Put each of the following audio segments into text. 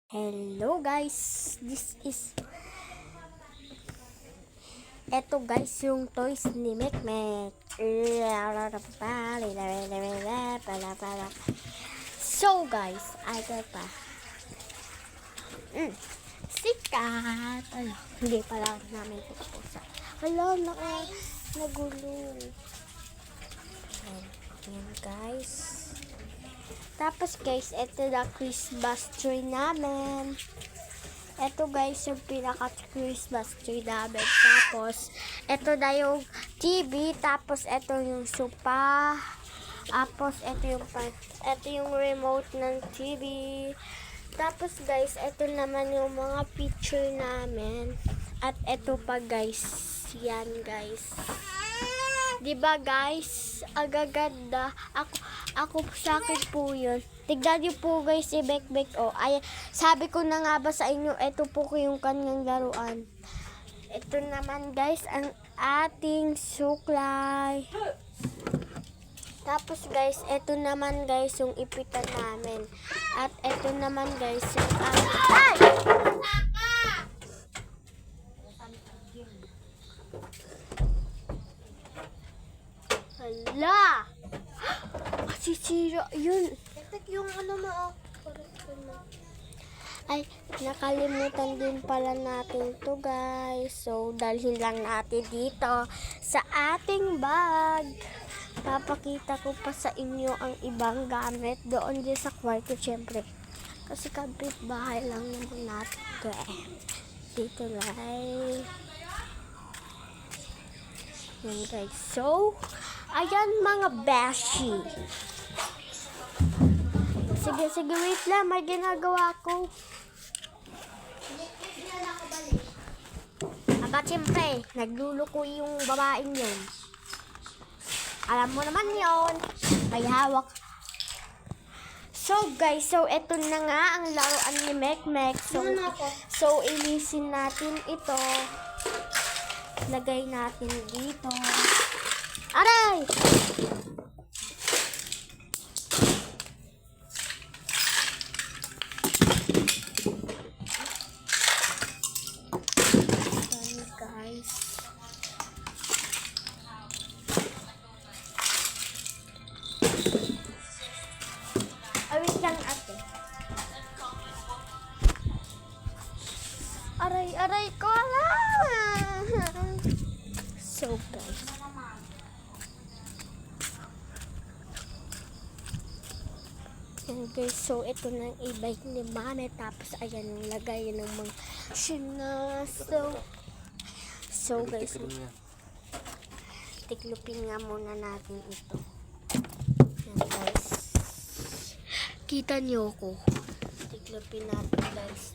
Hello guys, this is eto guys yung toys ni Mekmek. So guys, ito pa. Sikat. Ano, hindi pala namin ito pusa. Hello, nagulo. Ayan guys. Tapos guys, ito na Christmas tree namin. Ito guys, yung pinaka-Christmas tree namin. Tapos, ito na yung TV. Tapos, ito yung sopa. Tapos, ito yung remote ng TV. Tapos guys, ito naman yung mga picture namin. At ito pa guys. Yan guys. Diba guys? Agaganda. Ako sa akin po yun. Tignan niyo po guys si Bekbek. Oh, ay, sabi ko na nga ba sa inyo, ito po ko yung kanyang laruan. Ito naman guys, ang ating suklay. Tapos guys, ito naman guys yung ipitan namin. At ito naman guys yung ay! Hala! Masisira yun. Yung ano mo, ay, nakalimutan din pala natin to guys. So, dalhin lang natin dito sa ating bag. Papakita ko pa sa inyo ang ibang gamit doon din sa kwarto, syempre. Kasi kapit bahay lang naman natin to eh. Dito lang. Yan guys. So, ayan mga beshi. Sige, wait lang. May ginagawa ko. Aba, siyempre, nagluluko yung babaeng yun. Alam mo naman yun. May hawak. So, guys, eto na nga ang laruan ni Mekmek. So, ilisin natin ito. Lagay natin dito. Aray! Guys. Awit lang ate. Aray ko lang. So guys. Yan guys, so ito na ang e-bike ni Mame. Tapos ayan yung lagay ng mga sinaso. So guys, tiklupin nga muna natin ito. Yan guys. Kita niyo ko. Tiklupin natin guys.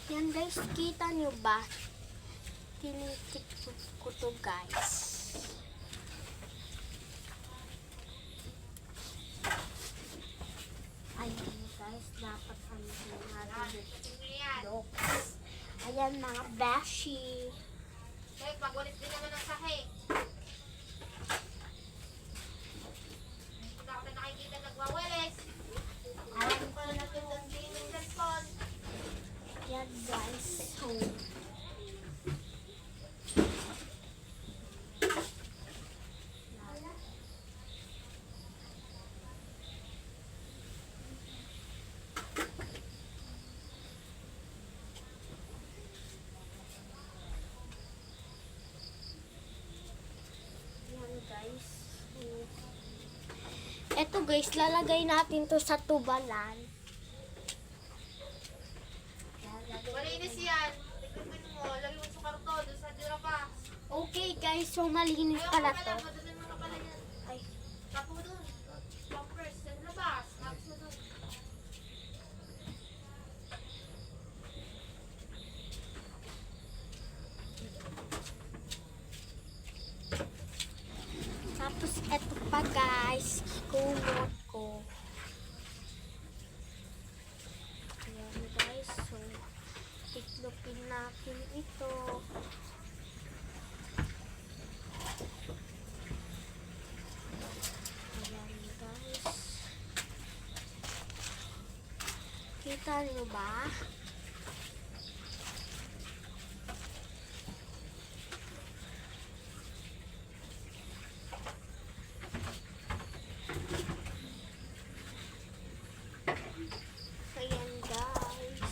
Yan guys, kita niyo ba? Tinitikip ko to guys. Ayan guys, dapat ano natin looks. Ayan mga beshi. Okay, pag-ulit din naman ang sahe. Pag ako na nakikita nagwaweles. Alam ko na natin din yung cellphone. Yan guys, so guys. Eto guys, lalagay natin to sa tubalan. Malinis yan. Tignan mo, lagay mo sa karton, doon sa dirapa. Okay guys, so malinis pala to. Madali mo na pala yan. Ay, Tapo mo doon. Pampers, sa labas. Tapos mo doon. tapos eto pa guys, kumot ko. Ayan guys, so tiklopin natin ito. Kita niyo ba? Ayan guys.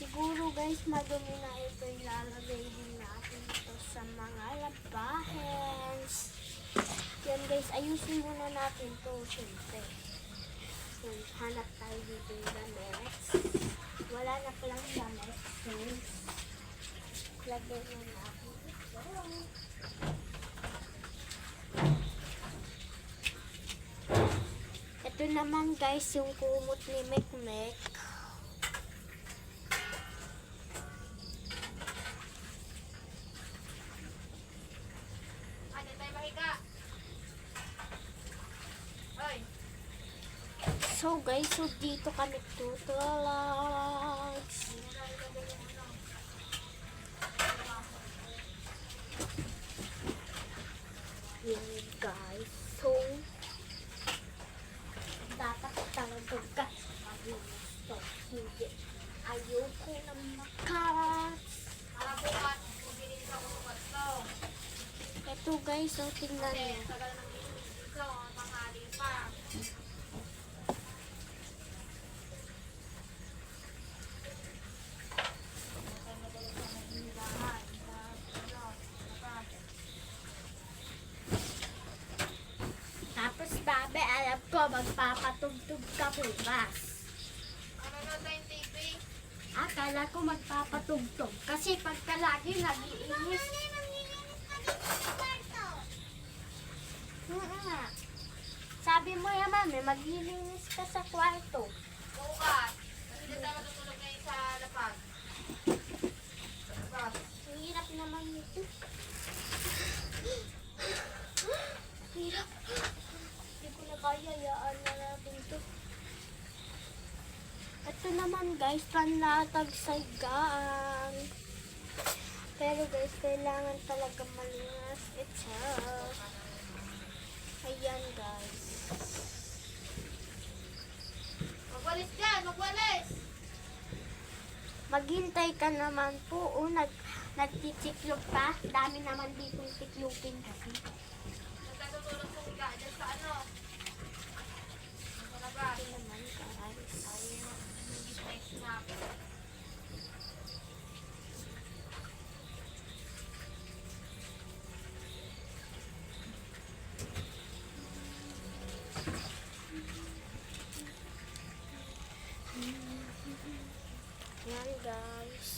Siguro guys, madumi na ito, ilalagay din natin ito sa mga labahes. Yan guys, ayusin muna natin to syempre. So, hanap tayo dito yung damit. Wala na palang damit. So, lagay na natin ito. Ito naman guys, yung kumot ni Mekmek. Ano tayo mahiga? Hoy! So guys, so dito kami tutulog. Yan guys, so dapat talaga guys malinis to. Hindi, ayoko na makas. Para bukas, magbili ka ng to. Ito guys, so tingnan Kasi, niyo. tagal nang ilinis dito, tanghali pa. Tapos babe, alam ko magpapatugtog ka bukas. Ano na tayong TV? Akala ko magpapatugtog kasi pagka lagi nag-iinis. Sabi mo naman, maglilinis ka sa kwarto. Bukas. Kasi dito tayo matutulog ngayon sa lapag. Bukas. Ang hirap naman nito. Hirap. Hindi ko na kaya, yaan na natin to. Ito naman guys, panlatag sa gaan. Pero guys, kailangan talaga malinis ito. Ayan guys. Magwalis dyan! Magwalis! Maghintay ka naman po. Nagtitiklop pa. Dami naman ditong tiklopin kasi. Nagkatutulog sa higa dyan sa ano? Sa labas. Ito naman guys. Hindi tayo snap. Yan guys.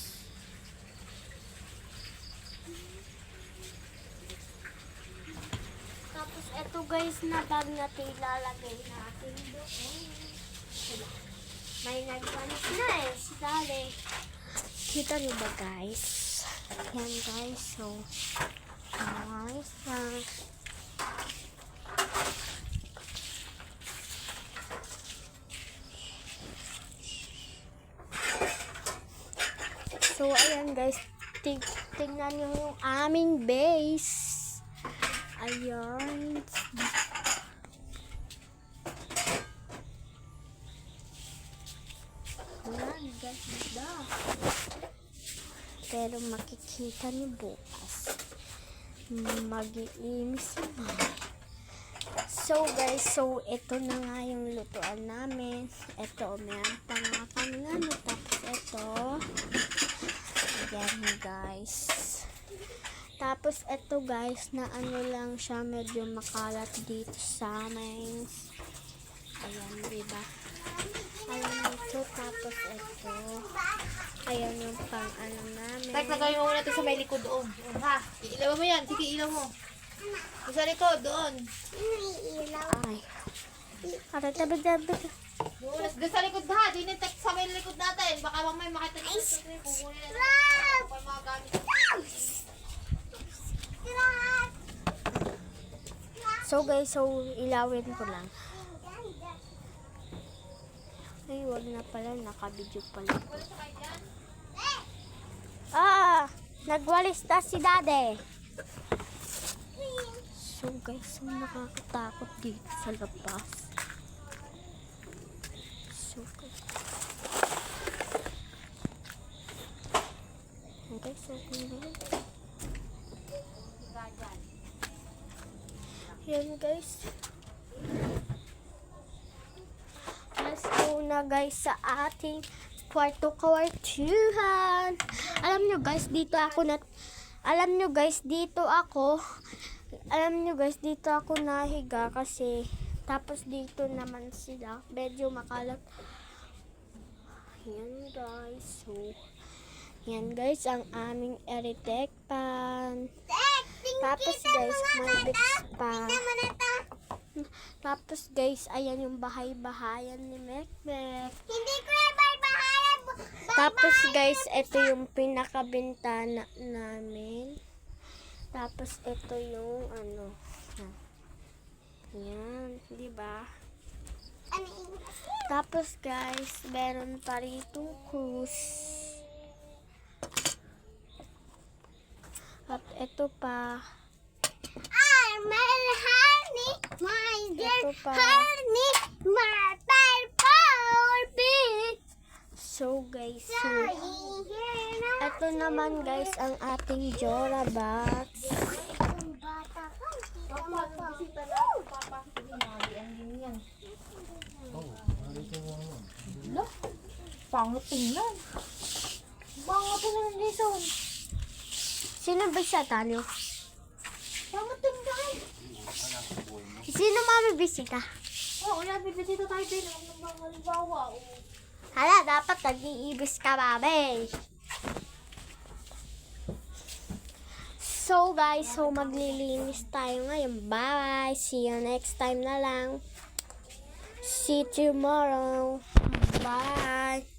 Tapos eto guys na bag na ilalagay natin doon. May nagwalis na eh, si Dali. Kita niyo ba guys? Yan guys, so nice na. So ayan guys, tingnan niyo yung aming base. Ayan. Ayan, ganda. Pero makikita niyo bukas. Mag-iimis naman. So guys, so ito na nga yung lutuan namin. Ito, meron pa nga kami ano. Tapos ito. Ayan guys. Tapos ito guys, na ano lang siya, medyo makalat dito sa amin. Ayan, diba? Ayan ito, tapos ito. Ayan yung pang ano namin. Tek, lagay mo muna ito sa may likod doon. Ha? Ilaw mo yan. Sige, ilaw mo. Sa likod, doon. Ay. Ara, tabi. Doon sa likod ha. Di na tek sa may likod natin. Baka mamay makita nyo sa trip. Kukunin na natin. Kapag mga gamit. So guys, so ilawin ko lang. Ay, wag na pala, nakabidyo pala. Wala sa kayo dyan. Nagwalis na si Dade. So guys, so nakakatakot dito sa labas. Okay. Okay, so yan guys. Let's go na guys sa ating kwartuhan. Alam nyo guys, dito ako nahiga kasi tapos dito naman sila. Medyo makalat. Yan guys. So, yan guys ang aming Eritech pan. Tapos guys, may bits pa. Tapos guys, ayan yung bahay-bahayan ni Mekmek. Hindi ko yung bahay-bahayan. Tapos guys, ito yung pinakabintana namin. Tapos ito yung ano. Yan, di ba? Tapos guys, meron pa rito cruise. At ito pa. Ito pa. So guys, ito naman guys ang ating Jora box. Pangit tingnan. Bango po na Jason. Sino ba siya, Tano? Pangit tingnan. Sino mamibisita? Oo, bibisita tayo din. Ang halimbawa. Hala, dapat nag-iibis ka, babe. So guys, maglilinis tayo ngayon. Bye! See you next time na lang. See you tomorrow. Bye!